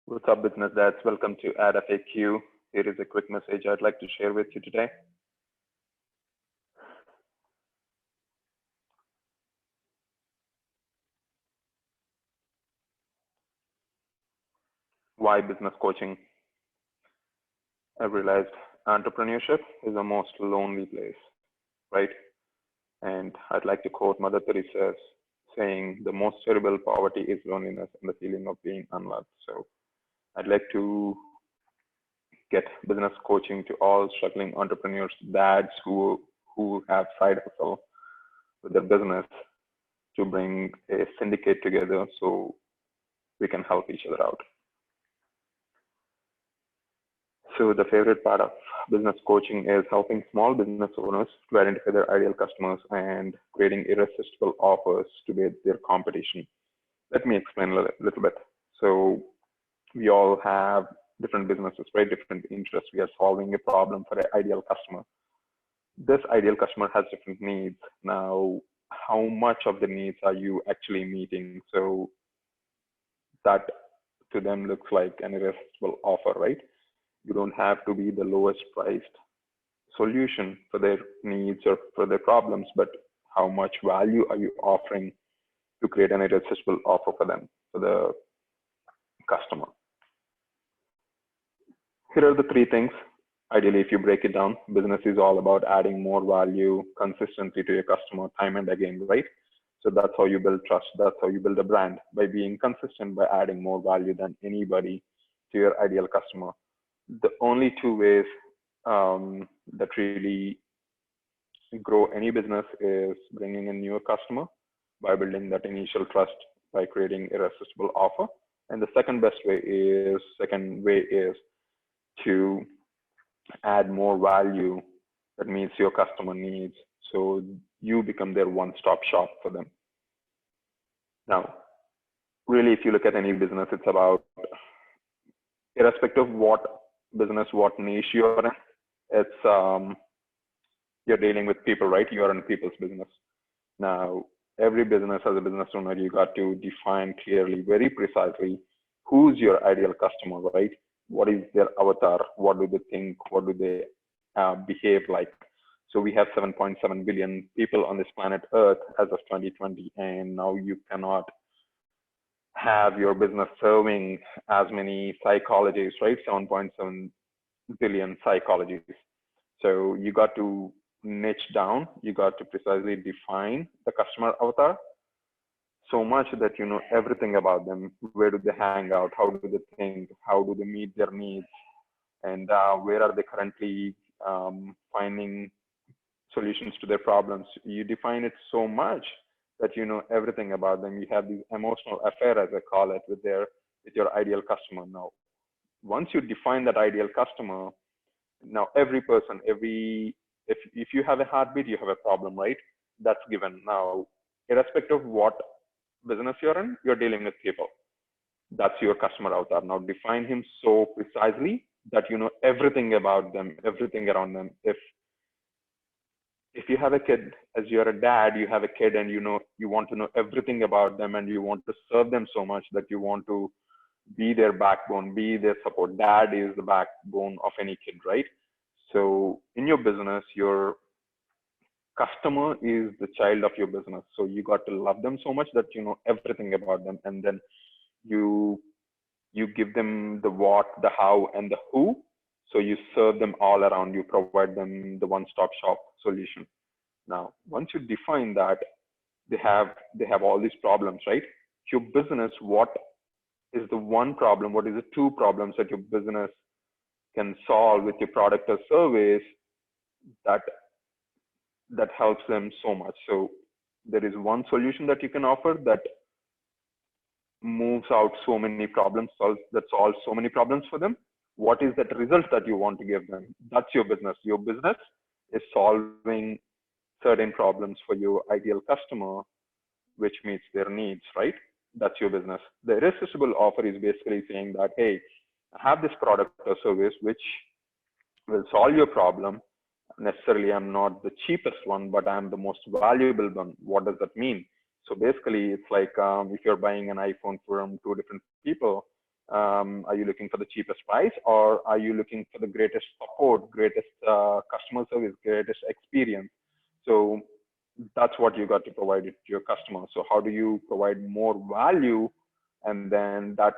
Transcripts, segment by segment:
What's up, business dads? Welcome to Ad FAQ. Here is a quick message I'd like to share with you today. Why business coaching? I realized entrepreneurship is the most lonely place, right? And I'd like to quote Mother Teresa saying, the most terrible poverty is loneliness and the feeling of being unloved. So I'd like to get business coaching to all struggling entrepreneurs, dads who have side hustle with their business, to bring a syndicate together so we can help each other out. So the favorite part of business coaching is helping small business owners to identify their ideal customers and creating irresistible offers to beat their competition. Let me explain a little bit. So we all have different businesses, right? Different interests. We are solving a problem for an ideal customer. This ideal customer has different needs. Now, how much of the needs are you actually meeting? So that to them looks like an irresistible offer, right? You don't have to be the lowest priced solution for their needs or for their problems, but how much value are you offering to create an irresistible offer for them, for the customer? Here are the three things. Ideally, if you break it down, business is all about adding more value consistently to your customer time and again, right? So that's how you build trust. That's how you build a brand, by being consistent, by adding more value than anybody to your ideal customer. The only two ways that really grow any business is bringing in newer customer by building that initial trust by creating irresistible offer. And the second way is to add more value that meets your customer needs. So you become their one-stop shop for them. Now, really, if you look at any business, it's about, irrespective of what business, what niche you're in, it's you're dealing with people, right? You're in people's business. Now, every business, as a business owner, you got to define clearly, very precisely, who's your ideal customer, right? What is their avatar? What do they think? What do they behave like? So we have 7.7 billion people on this planet Earth as of 2020, and now you cannot have your business serving as many psychologists, right? 7.7 billion psychologists. So you got to niche down. You got to precisely define the customer avatar so much that you know everything about them. Where do they hang out? How do they think? How do they meet their needs? And where are they currently finding solutions to their problems? You define it so much that you know everything about them. You have this emotional affair, as I call it, with your ideal customer. Now, once you define that ideal customer, now every person, if you have a heartbeat, you have a problem, right? That's given. Now, irrespective of what business you're in, you're dealing with people. That's your customer avatar. Now define him so precisely that you know everything about them, everything around them. If you have a kid, as you're a dad, you have a kid and you want to know everything about them, and you want to serve them so much that you want to be their backbone, be their support. Dad is the backbone of any kid, right? So in your business, your customer is the child of your business. So you got to love them so much that you know everything about them, and then you give them the what, the how, and the who. So you serve them all around. You provide them the one-stop shop solution. Now, once you define that, they have all these problems, right? Your business, what is the one problem? What is the two problems that your business can solve with your product or service that helps them so much? So there is one solution that you can offer that moves out so many problems, that solves so many problems for them. What is that result that you want to give them? That's your business. Your business is solving certain problems for your ideal customer, which meets their needs, right? That's your business. The irresistible offer is basically saying that, hey, I have this product or service which will solve your problem. Necessarily, I'm not the cheapest one, but I'm the most valuable one. What does that mean? So basically, it's like if you're buying an iPhone from two different people, Are you looking for the cheapest price, or are you looking for the greatest support, greatest customer service, greatest experience? So that's what you got to provide it to your customer. So how do you provide more value, and then that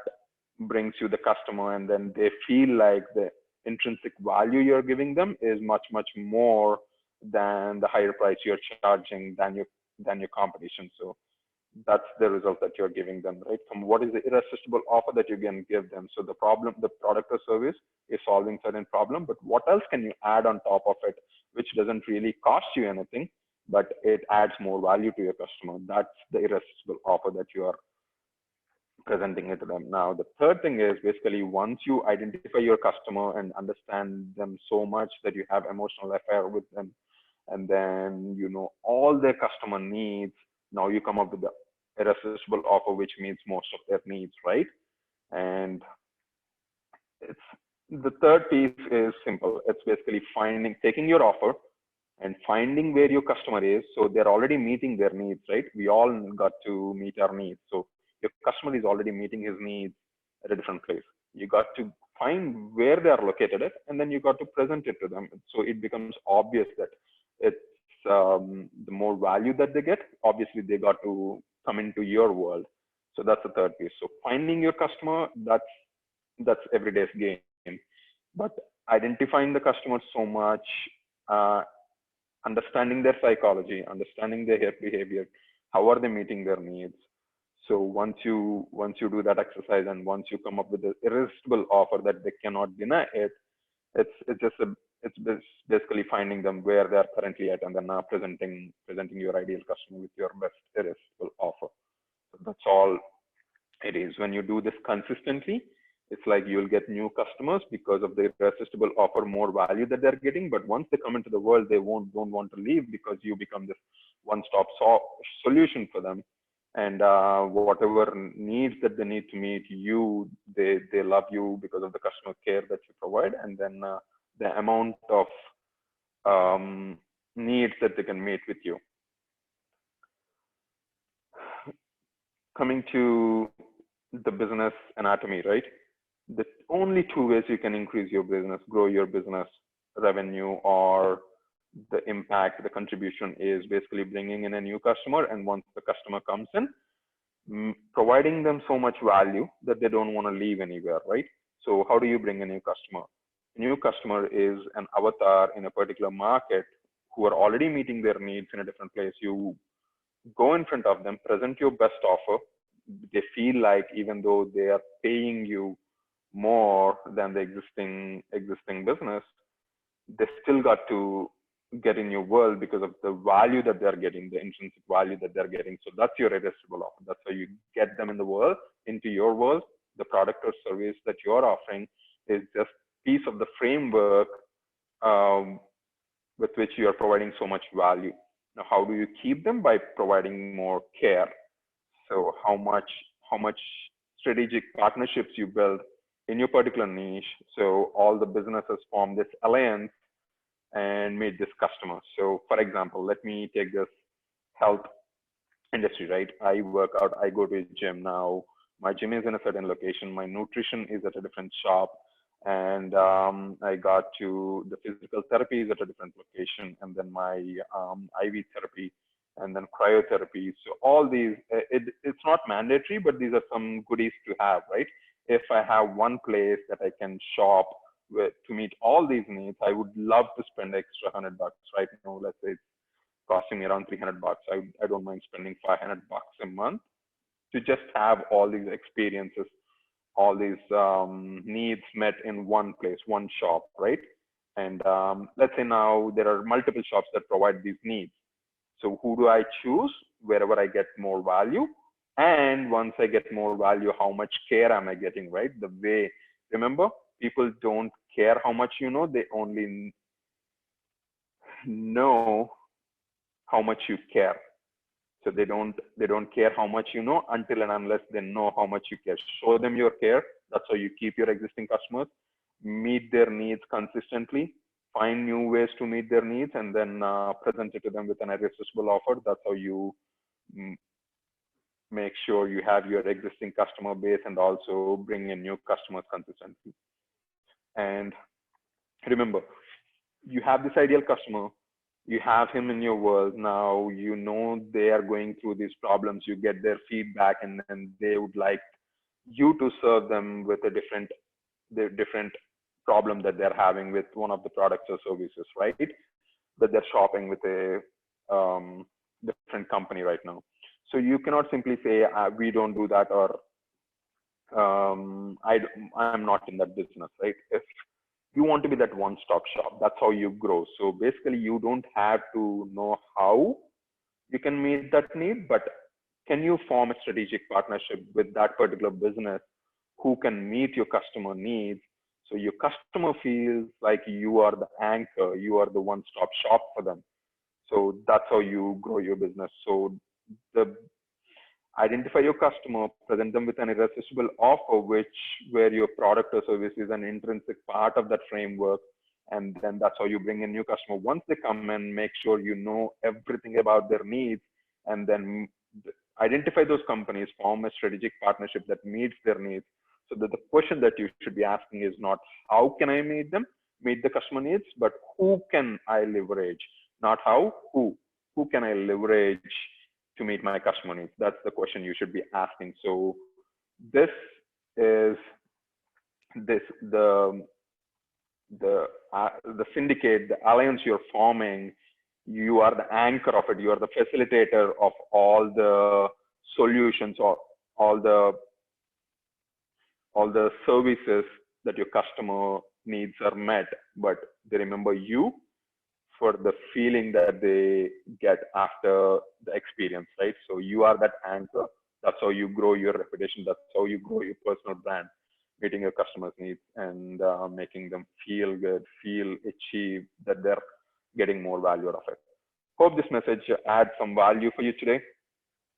brings you the customer, and then they feel like the intrinsic value you're giving them is much more than the higher price you're charging than your competition. So that's the result that you're giving them, right? From what is the irresistible offer that you can give them. So the problem, the product or service is solving certain problem, but what else can you add on top of it, which doesn't really cost you anything, but it adds more value to your customer? That's the irresistible offer that you are presenting it to them. Now, the third thing is basically once you identify your customer and understand them so much that you have emotional affair with them, and then you know all their customer needs, now you come up with the irresistible offer, which meets most of their needs, right? And it's the third piece is simple. It's basically taking your offer and finding where your customer is. So they're already meeting their needs, right? We all got to meet our needs. So your customer is already meeting his needs at a different place. You got to find where they are located at, and then you got to present it to them. So it becomes obvious that it's the more value that they get, obviously they got to come into your world. So that's the third piece. So finding your customer, that's everyday's game. But identifying the customer so much, uh, understanding their psychology, understanding their behavior, how are they meeting their needs. So once you do that exercise, and once you come up with an irresistible offer that they cannot deny it, it's basically finding them where they are currently at, and then now presenting your ideal customer with your best irresistible offer. So that's all it is. When you do this consistently, it's like you'll get new customers because of the irresistible offer, more value that they're getting. But once they come into the world, they don't want to leave, because you become this one-stop solution for them. And whatever needs that they need to meet, they love you because of the customer care that you provide, and then the amount of needs that they can meet with you. Coming to the business anatomy, right? The only two ways you can increase your business, grow your business revenue, or the impact, the contribution, is basically bringing in a new customer. And once the customer comes in, providing them so much value that they don't want to leave anywhere, right? So how do you bring a new customer? A new customer is an avatar in a particular market who are already meeting their needs in a different place. You go in front of them, present your best offer. They feel like even though they are paying you more than the existing business, they still got to get in your world because of the value that they're getting, the intrinsic value that they're getting. So that's your irresistible offer. That's how you get them in the world, into your world. The product or service that you're offering is just piece of the framework with which you are providing so much value. Now, how do you keep them? By providing more care. So how much strategic partnerships you build in your particular niche. So all the businesses form this alliance and meet this customer. So for example, let me take this health industry, right? I work out, I go to a gym now. My gym is in a certain location. My nutrition is at a different shop. And I got to the physical therapy is at a different location. And then my IV therapy, and then cryotherapy. So all these, it's not mandatory, but these are some goodies to have, right? If I have one place that I can shop with to meet all these needs, I would love to spend extra $100 right now. Let's say it's costing me around $300. I don't mind spending $500 a month to just have all these experiences, all these needs met in one place, one shop, right? And let's say now there are multiple shops that provide these needs. So who do I choose? Wherever I get more value. And once I get more value, how much care am I getting, right? The way, remember, people don't care how much you know, they only know how much you care. So they don't care how much you know until and unless they know how much you care. Show them your care. That's how you keep your existing customers. Meet their needs consistently. Find new ways to meet their needs, and then present it to them with an irresistible offer. That's how you make sure you have your existing customer base and also bring in new customers consistently. And remember, you have this ideal customer, you have him in your world. Now you know they are going through these problems, you get their feedback, and then they would like you to serve them with a different problem that they're having with one of the products or services, right? That they're shopping with a different company right now. So you cannot simply say we don't do that, or I'm not in that business, right? If you want to be that one-stop shop, that's how you grow. So basically, you don't have to know how you can meet that need, but can you form a strategic partnership with that particular business who can meet your customer needs? So your customer feels like you are the anchor, you are the one-stop shop for them. So that's how you grow your business. So the identify your customer, present them with an irresistible offer, where your product or service is an intrinsic part of that framework. And then that's how you bring in new customer. Once they come in, make sure you know everything about their needs, and then identify those companies, form a strategic partnership that meets their needs. So that the question that you should be asking is not how can I meet the customer needs, but who can I leverage? Not how, who can I leverage to meet my customer needs? That's the question you should be asking. So this is the syndicate, the alliance you're forming. You are the anchor of it. You are the facilitator of all the solutions, or all the services that your customer needs are met, but they remember you for the feeling that they get after the experience, right? So you are that anchor. That's how you grow your reputation. That's how you grow your personal brand, meeting your customers' needs, and making them feel good, feel achieved, that they're getting more value out of it. Hope this message adds some value for you today.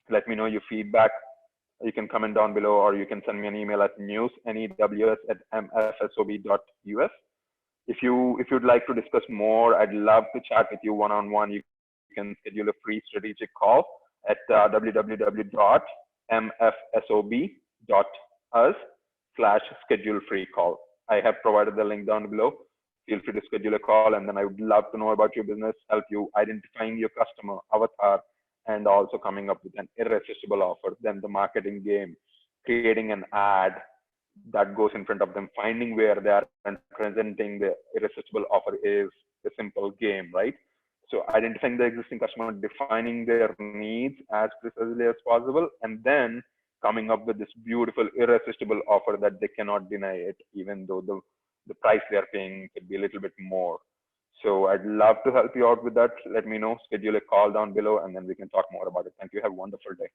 Let me know your feedback. You can comment down below, or you can send me an email at news@mfsob.us. If you'd like to discuss more, I'd love to chat with you one-on-one. You can schedule a free strategic call at www.mfsob.us/schedule free call. I have provided the link down below. Feel free to schedule a call, and then I would love to know about your business, help you identifying your customer avatar, and also coming up with an irresistible offer. Then the marketing game, creating an ad that goes in front of them, finding where they are, and presenting the irresistible offer is a simple game, right? So identifying the existing customer, defining their needs as precisely as possible, and then coming up with this beautiful irresistible offer that they cannot deny it, even though the price they are paying could be a little bit more. So I'd love to help you out with that. Let me know, schedule a call down below, and then we can talk more about it. Thank you. Have a wonderful day.